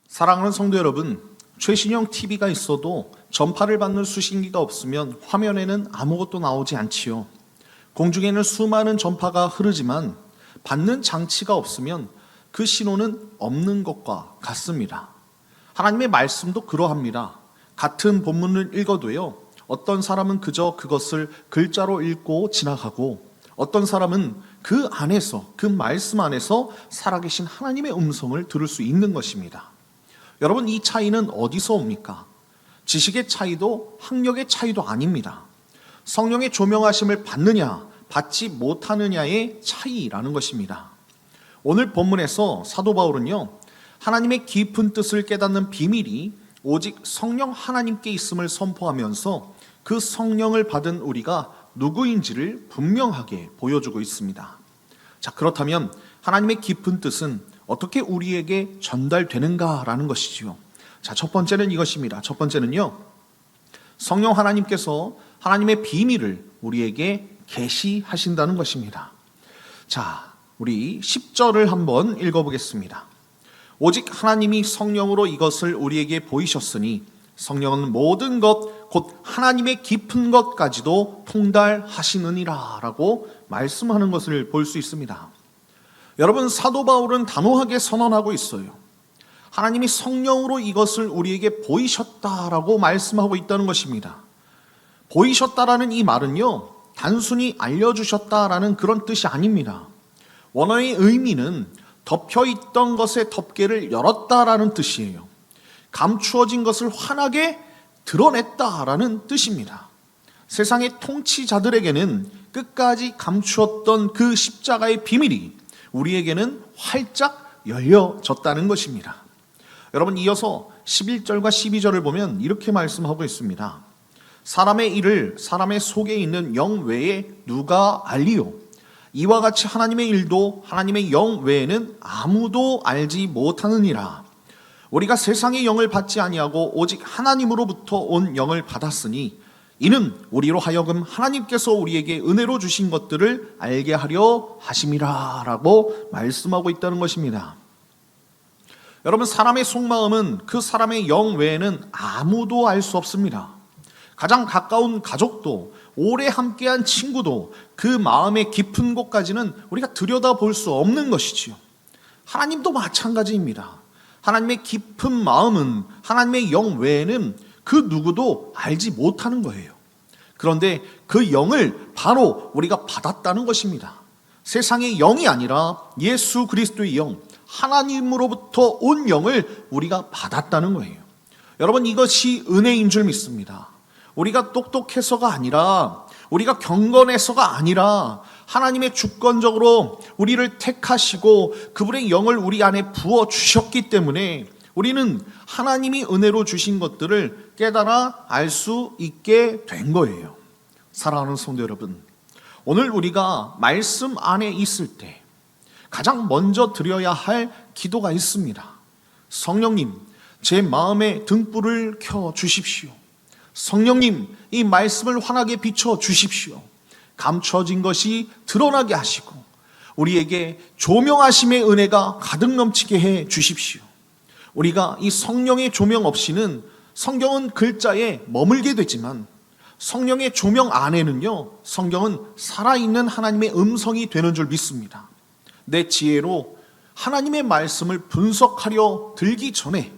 사랑하는 성도 여러분, 최신형 TV가 있어도 전파를 받는 수신기가 없으면 화면에는 아무것도 나오지 않지요. 공중에는 수많은 전파가 흐르지만 받는 장치가 없으면 그 신호는 없는 것과 같습니다. 하나님의 말씀도 그러합니다. 같은 본문을 읽어도요, 어떤 사람은 그저 그것을 글자로 읽고 지나가고, 어떤 사람은 그 안에서, 그 말씀 안에서 살아계신 하나님의 음성을 들을 수 있는 것입니다. 여러분, 이 차이는 어디서 옵니까? 지식의 차이도 학력의 차이도 아닙니다. 성령의 조명하심을 받느냐 받지 못하느냐의 차이라는 것입니다. 오늘 본문에서 사도 바울은요, 하나님의 깊은 뜻을 깨닫는 비밀이 오직 성령 하나님께 있음을 선포하면서 그 성령을 받은 우리가 누구인지를 분명하게 보여주고 있습니다. 자, 그렇다면 하나님의 깊은 뜻은 어떻게 우리에게 전달되는가라는 것이지요. 자, 첫 번째는 이것입니다. 첫 번째는요, 성령 하나님께서 하나님의 비밀을 우리에게 계시하신다는 것입니다. 자, 우리 10절을 한번 읽어보겠습니다. 오직 하나님이 성령으로 이것을 우리에게 보이셨으니 성령은 모든 것 곧 하나님의 깊은 것까지도 통달하시느니라 라고 말씀하는 것을 볼 수 있습니다. 여러분, 사도 바울은 단호하게 선언하고 있어요. 하나님이 성령으로 이것을 우리에게 보이셨다라고 말씀하고 있다는 것입니다. 보이셨다라는 이 말은요, 단순히 알려주셨다라는 그런 뜻이 아닙니다. 원어의 의미는 덮여있던 것의 덮개를 열었다라는 뜻이에요. 감추어진 것을 환하게 드러냈다라는 뜻입니다. 세상의 통치자들에게는 끝까지 감추었던 그 십자가의 비밀이 우리에게는 활짝 열려졌다는 것입니다. 여러분, 이어서 11절과 12절을 보면 이렇게 말씀하고 있습니다. 사람의 일을 사람의 속에 있는 영 외에 누가 알리요? 이와 같이 하나님의 일도 하나님의 영 외에는 아무도 알지 못하느니라. 우리가 세상의 영을 받지 아니하고 오직 하나님으로부터 온 영을 받았으니 이는 우리로 하여금 하나님께서 우리에게 은혜로 주신 것들을 알게 하려 하심이라 라고 말씀하고 있다는 것입니다. 여러분, 사람의 속마음은 그 사람의 영 외에는 아무도 알 수 없습니다. 가장 가까운 가족도, 오래 함께한 친구도 그 마음의 깊은 곳까지는 우리가 들여다볼 수 없는 것이지요. 하나님도 마찬가지입니다. 하나님의 깊은 마음은 하나님의 영 외에는 그 누구도 알지 못하는 거예요. 그런데 그 영을 바로 우리가 받았다는 것입니다. 세상의 영이 아니라 예수 그리스도의 영, 하나님으로부터 온 영을 우리가 받았다는 거예요. 여러분, 이것이 은혜인 줄 믿습니다. 우리가 똑똑해서가 아니라, 우리가 경건해서가 아니라 하나님의 주권적으로 우리를 택하시고 그분의 영을 우리 안에 부어주셨기 때문에 우리는 하나님이 은혜로 주신 것들을 깨달아 알 수 있게 된 거예요. 사랑하는 성도 여러분, 오늘 우리가 말씀 안에 있을 때 가장 먼저 드려야 할 기도가 있습니다. 성령님, 제 마음에 등불을 켜 주십시오. 성령님, 이 말씀을 환하게 비춰 주십시오. 감춰진 것이 드러나게 하시고 우리에게 조명하심의 은혜가 가득 넘치게 해 주십시오. 우리가 이 성령의 조명 없이는 성경은 글자에 머물게 되지만 성령의 조명 안에는요, 성경은 살아있는 하나님의 음성이 되는 줄 믿습니다. 내 지혜로 하나님의 말씀을 분석하려 들기 전에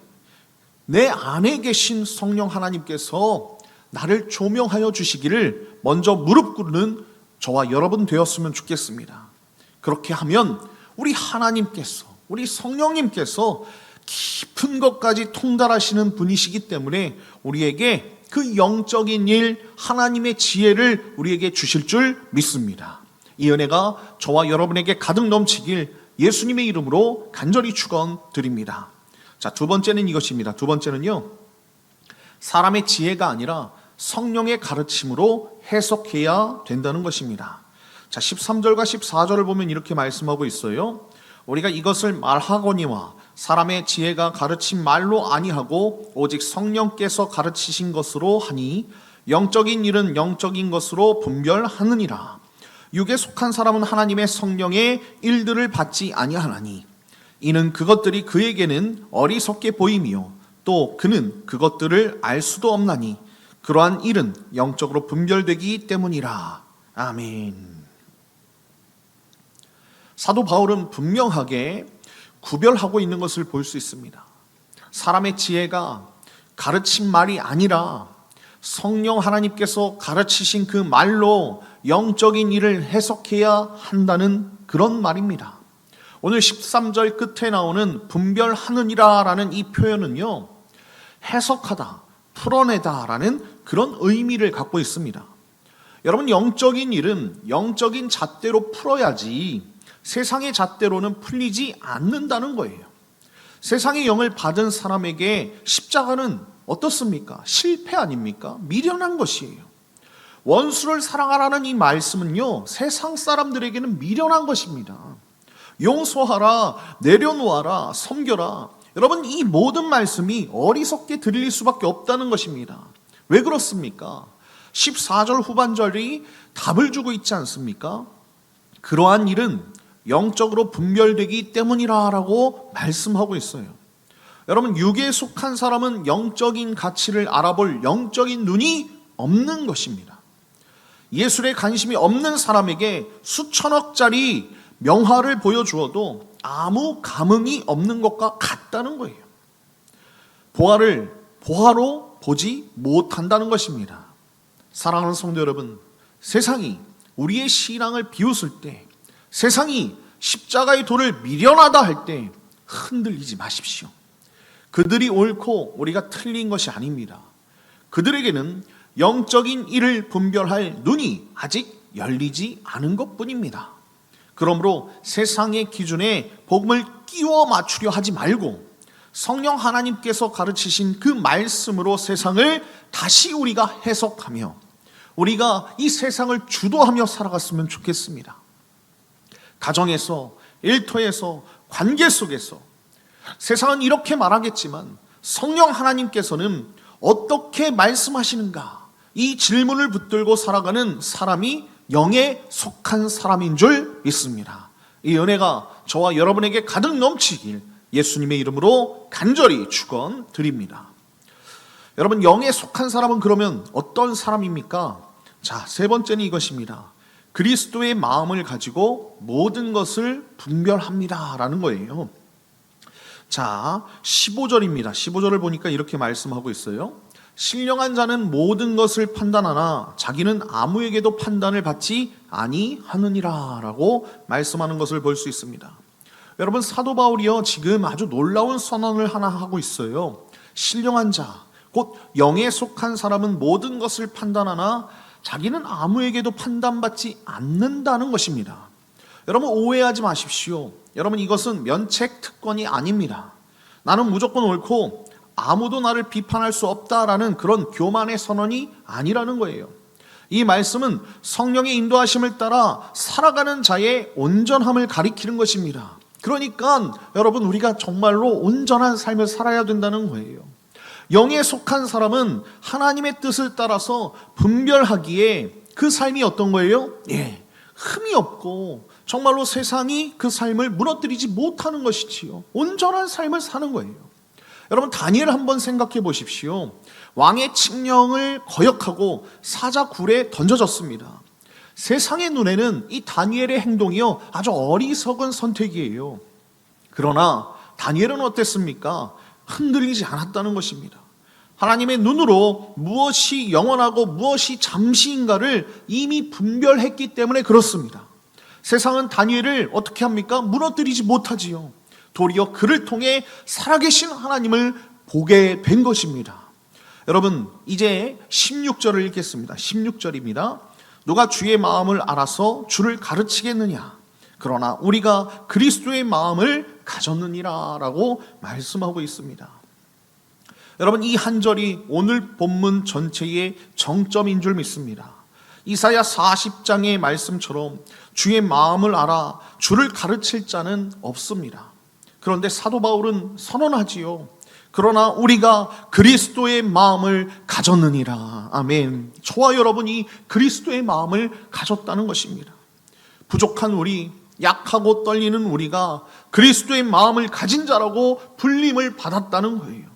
내 안에 계신 성령 하나님께서 나를 조명하여 주시기를 먼저 무릎 꿇는 저와 여러분 되었으면 좋겠습니다. 그렇게 하면 우리 하나님께서, 우리 성령님께서 깊은 것까지 통달하시는 분이시기 때문에 우리에게 그 영적인 일, 하나님의 지혜를 우리에게 주실 줄 믿습니다. 이 은혜가 저와 여러분에게 가득 넘치길 예수님의 이름으로 간절히 축원드립니다. 자, 두 번째는 이것입니다. 두 번째는요, 사람의 지혜가 아니라 성령의 가르침으로 해석해야 된다는 것입니다. 자, 13절과 14절을 보면 이렇게 말씀하고 있어요. 우리가 이것을 말하거니와 사람의 지혜가 가르친 말로 아니하고 오직 성령께서 가르치신 것으로 하니 영적인 일은 영적인 것으로 분별하느니라. 육에 속한 사람은 하나님의 성령의 일들을 받지 아니하나니 이는 그것들이 그에게는 어리석게 보임이요 또 그는 그것들을 알 수도 없나니 그러한 일은 영적으로 분별되기 때문이라. 아멘. 사도 바울은 분명하게 구별하고 있는 것을 볼 수 있습니다. 사람의 지혜가 가르친 말이 아니라 성령 하나님께서 가르치신 그 말로 영적인 일을 해석해야 한다는 그런 말입니다. 오늘 13절 끝에 나오는 분별하느니라 라는 이 표현은요, 해석하다, 풀어내다 라는 그런 의미를 갖고 있습니다. 여러분, 영적인 일은 영적인 잣대로 풀어야지 세상의 잣대로는 풀리지 않는다는 거예요. 세상의 영을 받은 사람에게 십자가는 어떻습니까? 실패 아닙니까? 미련한 것이에요. 원수를 사랑하라는 이 말씀은요, 세상 사람들에게는 미련한 것입니다. 용서하라, 내려놓아라, 섬겨라. 여러분, 이 모든 말씀이 어리석게 들릴 수밖에 없다는 것입니다. 왜 그렇습니까? 14절 후반절이 답을 주고 있지 않습니까? 그러한 일은 영적으로 분별되기 때문이라고 말씀하고 있어요. 여러분, 육에 속한 사람은 영적인 가치를 알아볼 영적인 눈이 없는 것입니다. 예술에 관심이 없는 사람에게 수천억짜리 명화를 보여주어도 아무 감흥이 없는 것과 같다는 거예요. 보화를 보화로 보지 못한다는 것입니다. 사랑하는 성도 여러분, 세상이 우리의 신앙을 비웃을 때, 세상이 십자가의 도를 미련하다 할 때 흔들리지 마십시오. 그들이 옳고 우리가 틀린 것이 아닙니다. 그들에게는 영적인 일을 분별할 눈이 아직 열리지 않은 것뿐입니다. 그러므로 세상의 기준에 복음을 끼워 맞추려 하지 말고 성령 하나님께서 가르치신 그 말씀으로 세상을 다시 우리가 해석하며 우리가 이 세상을 주도하며 살아갔으면 좋겠습니다. 가정에서, 일터에서, 관계 속에서 세상은 이렇게 말하겠지만 성령 하나님께서는 어떻게 말씀하시는가? 이 질문을 붙들고 살아가는 사람이 영에 속한 사람인 줄 믿습니다. 이 은혜가 저와 여러분에게 가득 넘치길 예수님의 이름으로 간절히 축원드립니다. 여러분, 영에 속한 사람은 그러면 어떤 사람입니까? 자, 세 번째는 이것입니다. 그리스도의 마음을 가지고 모든 것을 분별합니다 라는 거예요. 자, 15절입니다. 15절을 보니까 이렇게 말씀하고 있어요. 신령한 자는 모든 것을 판단하나 자기는 아무에게도 판단을 받지 아니하느니라 라고 말씀하는 것을 볼 수 있습니다. 여러분, 사도 바울이요, 지금 아주 놀라운 선언을 하나 하고 있어요. 신령한 자, 곧 영에 속한 사람은 모든 것을 판단하나 자기는 아무에게도 판단받지 않는다는 것입니다. 여러분, 오해하지 마십시오. 여러분, 이것은 면책 특권이 아닙니다. 나는 무조건 옳고 아무도 나를 비판할 수 없다라는 그런 교만의 선언이 아니라는 거예요. 이 말씀은 성령의 인도하심을 따라 살아가는 자의 온전함을 가리키는 것입니다. 그러니까 여러분, 우리가 정말로 온전한 삶을 살아야 된다는 거예요. 영에 속한 사람은 하나님의 뜻을 따라서 분별하기에 그 삶이 어떤 거예요? 흠이 없고 정말로 세상이 그 삶을 무너뜨리지 못하는 것이지요. 온전한 삶을 사는 거예요. 여러분, 다니엘 한번 생각해 보십시오. 왕의 칙령을 거역하고 사자 굴에 던져졌습니다. 세상의 눈에는 이 다니엘의 행동이요, 아주 어리석은 선택이에요. 그러나 다니엘은 어땠습니까? 흔들리지 않았다는 것입니다. 하나님의 눈으로 무엇이 영원하고 무엇이 잠시인가를 이미 분별했기 때문에 그렇습니다. 세상은 다니엘을 어떻게 합니까? 무너뜨리지 못하지요. 도리어 그를 통해 살아계신 하나님을 보게 된 것입니다. 여러분, 이제 16절을 읽겠습니다. 16절입니다. 누가 주의 마음을 알아서 주를 가르치겠느냐? 그러나 우리가 그리스도의 마음을 가졌느니라 라고 말씀하고 있습니다. 여러분, 이 한 절이 오늘 본문 전체의 정점인 줄 믿습니다. 이사야 40장의 말씀처럼 주의 마음을 알아 주를 가르칠 자는 없습니다. 그런데 사도 바울은 선언하지요. 그러나 우리가 그리스도의 마음을 가졌느니라. 아멘. 저와 여러분이 그리스도의 마음을 가졌다는 것입니다. 부족한 우리, 약하고 떨리는 우리가 그리스도의 마음을 가진 자라고 불림을 받았다는 거예요.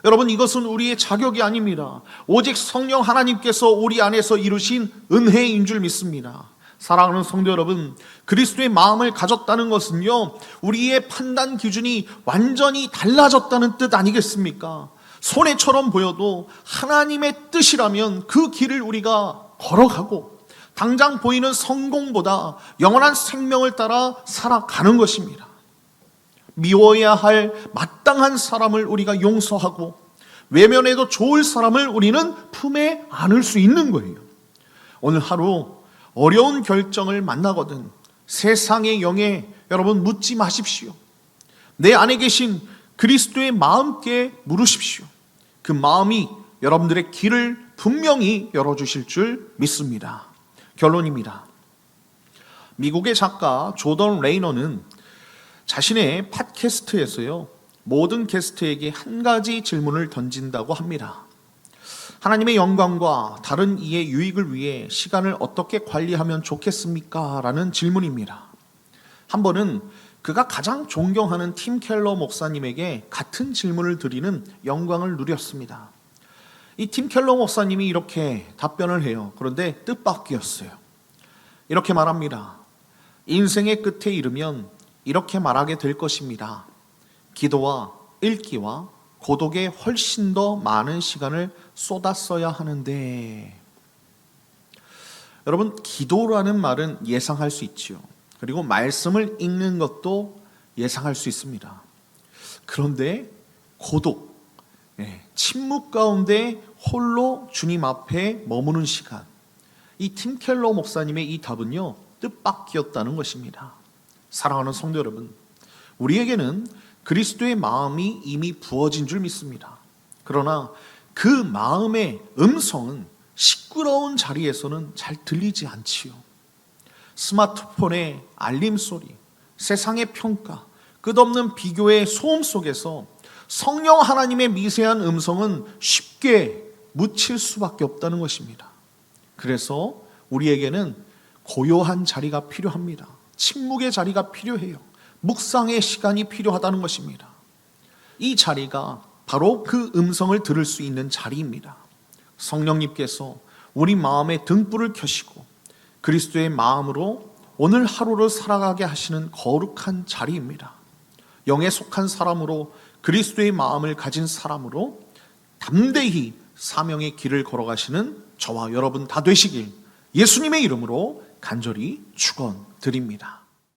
여러분, 이것은 우리의 자격이 아닙니다. 오직 성령 하나님께서 우리 안에서 이루신 은혜인 줄 믿습니다. 사랑하는 성도 여러분, 그리스도의 마음을 가졌다는 것은요, 우리의 판단 기준이 완전히 달라졌다는 뜻 아니겠습니까? 손해처럼 보여도 하나님의 뜻이라면 그 길을 우리가 걸어가고 당장 보이는 성공보다 영원한 생명을 따라 살아가는 것입니다. 미워해야 할 마땅한 사람을 우리가 용서하고 외면해도 좋을 사람을 우리는 품에 안을 수 있는 거예요. 오늘 하루 어려운 결정을 만나거든 세상의 영에 여러분 묻지 마십시오. 내 안에 계신 그리스도의 마음께 물으십시오. 그 마음이 여러분들의 길을 분명히 열어주실 줄 믿습니다. 결론입니다. 미국의 작가 조던 레이너는 자신의 팟캐스트에서요, 모든 게스트에게 한 가지 질문을 던진다고 합니다. 하나님의 영광과 다른 이의 유익을 위해 시간을 어떻게 관리하면 좋겠습니까? 라는 질문입니다. 한 번은 그가 가장 존경하는 팀 켈러 목사님에게 같은 질문을 드리는 영광을 누렸습니다. 이 팀 켈러 목사님이 이렇게 답변을 해요. 그런데 뜻밖이었어요. 이렇게 말합니다. 인생의 끝에 이르면 이렇게 말하게 될 것입니다. 기도와 읽기와 고독에 훨씬 더 많은 시간을 쏟았어야 하는데. 여러분, 기도라는 말은 예상할 수 있지요. 그리고 말씀을 읽는 것도 예상할 수 있습니다. 그런데 고독, 침묵 가운데 홀로 주님 앞에 머무는 시간, 이 팀 켈러 목사님의 이 답은요, 뜻밖이었다는 것입니다. 사랑하는 성도 여러분, 우리에게는 그리스도의 마음이 이미 부어진 줄 믿습니다. 그러나 그 마음의 음성은 시끄러운 자리에서는 잘 들리지 않지요. 스마트폰의 알림 소리, 세상의 평가, 끝없는 비교의 소음 속에서 성령 하나님의 미세한 음성은 쉽게 묻힐 수밖에 없다는 것입니다. 그래서 우리에게는 고요한 자리가 필요합니다. 침묵의 자리가 필요해요. 묵상의 시간이 필요하다는 것입니다. 이 자리가 바로 그 음성을 들을 수 있는 자리입니다. 성령님께서 우리 마음에 등불을 켜시고 그리스도의 마음으로 오늘 하루를 살아가게 하시는 거룩한 자리입니다. 영에 속한 사람으로 그리스도의 마음을 가진 사람으로 담대히 사명의 길을 걸어가시는 저와 여러분 다 되시길 예수님의 이름으로 간절히 축원드립니다.